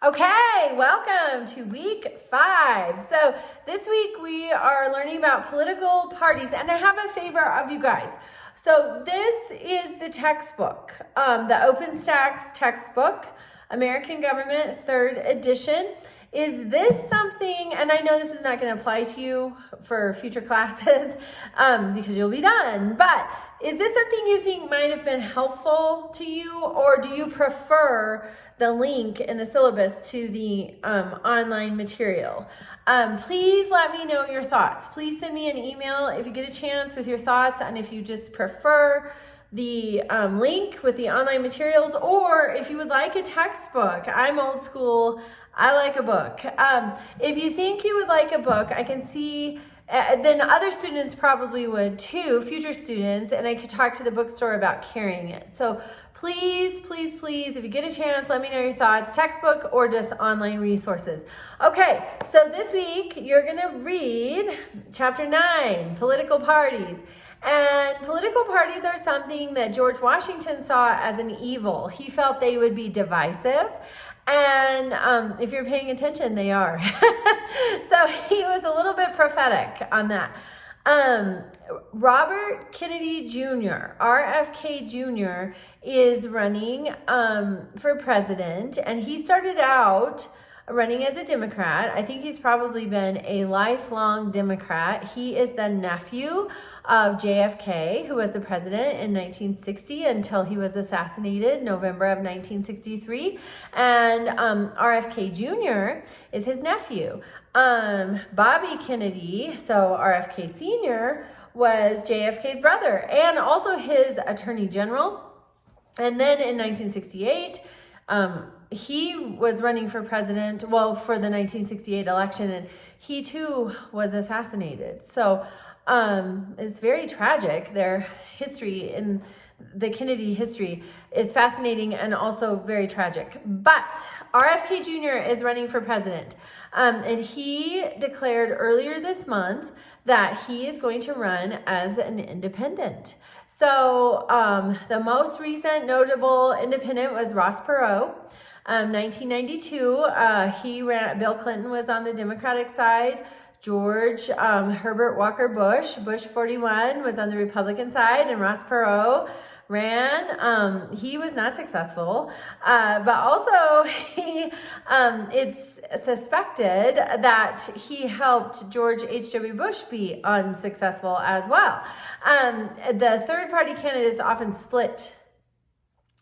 Okay, welcome to week 5. So this week we are learning about political parties, and I have a favor of you guys. So this is the textbook, the OpenStax textbook, American Government 3rd edition. Is this something, and I know this is not going to apply to you for future classes because you'll be done, but is this something you think might have been helpful to you, or do you prefer the link in the syllabus to the online material? Please let me know your thoughts. Please send me an email if you get a chance with your thoughts, and if you just prefer the link with the online materials, or if you would like a textbook. I'm old school. I like a book. If you think you would like a book, I can see then other students probably would too, future students, and I could talk to the bookstore about carrying it. So please, please, please, if you get a chance, let me know your thoughts, textbook or just online resources. Okay, so this week you're gonna read chapter 9, political parties. And political parties are something that George Washington saw as an evil. He felt they would be divisive. And if you're paying attention, they are. So he was a little bit prophetic on that. Robert Kennedy Jr., RFK Jr., is running for president. And he started out running as a Democrat. I think he's probably been a lifelong Democrat. He is the nephew of JFK, who was the president in 1960 until he was assassinated November of 1963. And RFK Jr. is his nephew. Bobby Kennedy, so RFK Sr., was JFK's brother and also his attorney general. And then in 1968, he was running for president, for the 1968 election, and he too was assassinated. So it's very tragic. Their history in the Kennedy history is fascinating and also very tragic. But RFK Jr. is running for president. And he declared earlier this month that he is going to run as an independent. So the most recent notable independent was Ross Perot. 1992, he ran. Bill Clinton was on the Democratic side. George Herbert Walker Bush, Bush 41, was on the Republican side, and Ross Perot ran. He was not successful, but also it's suspected that he helped George H.W. Bush be unsuccessful as well. The third party candidates often split.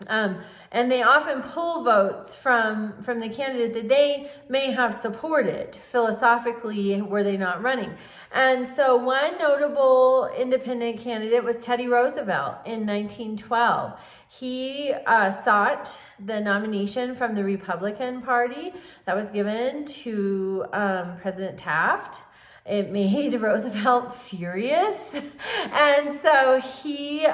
And they often pull votes from the candidate that they may have supported philosophically were they not running. And so one notable independent candidate was Teddy Roosevelt in 1912. He sought the nomination from the Republican Party that was given to President Taft. It made Roosevelt furious, and so he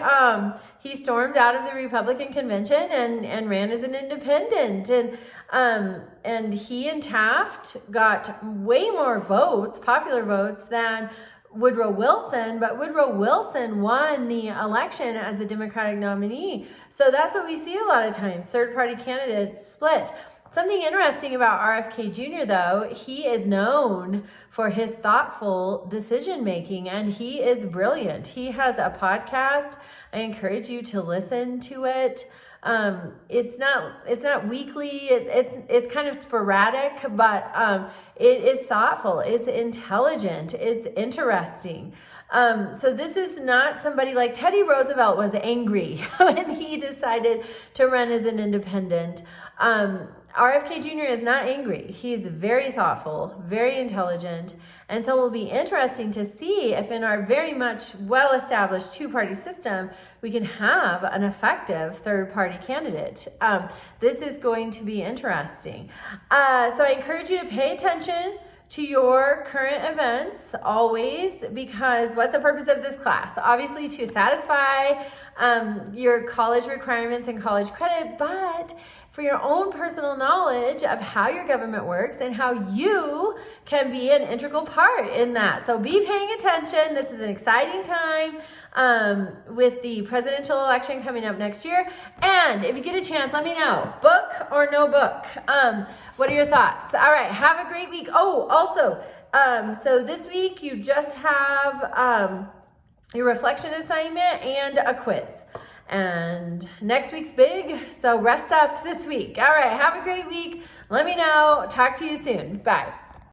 stormed out of the Republican convention and ran as an independent, and he and Taft got way more votes, popular votes, than Woodrow Wilson, but Woodrow Wilson won the election as a Democratic nominee. So that's what we see a lot of times, third-party candidates split. Something interesting about RFK Jr., though, he is known for his thoughtful decision-making, and he is brilliant. He has a podcast. I encourage you to listen to it. It's not weekly. It's kind of sporadic, but it is thoughtful. It's intelligent. It's interesting. So this is not somebody like Teddy Roosevelt was angry when he decided to run as an independent. RFK Jr. is not angry. He's very thoughtful, very intelligent, and so it will be interesting to see if in our very much well-established two-party system, we can have an effective third-party candidate. This is going to be interesting. So I encourage you to pay attention to your current events always, because what's the purpose of this class? Obviously to satisfy your college requirements and college credit, but for your own personal knowledge of how your government works and how you can be an integral part in that. So be paying attention. This is an exciting time with the presidential election coming up next year. And if you get a chance, let me know, book or no book. What are your thoughts? All right, have a great week. Oh, also, so this week you just have your reflection assignment and a quiz. And next week's big, so rest up this week. All right, have a great week. Let me know. Talk to you soon. Bye.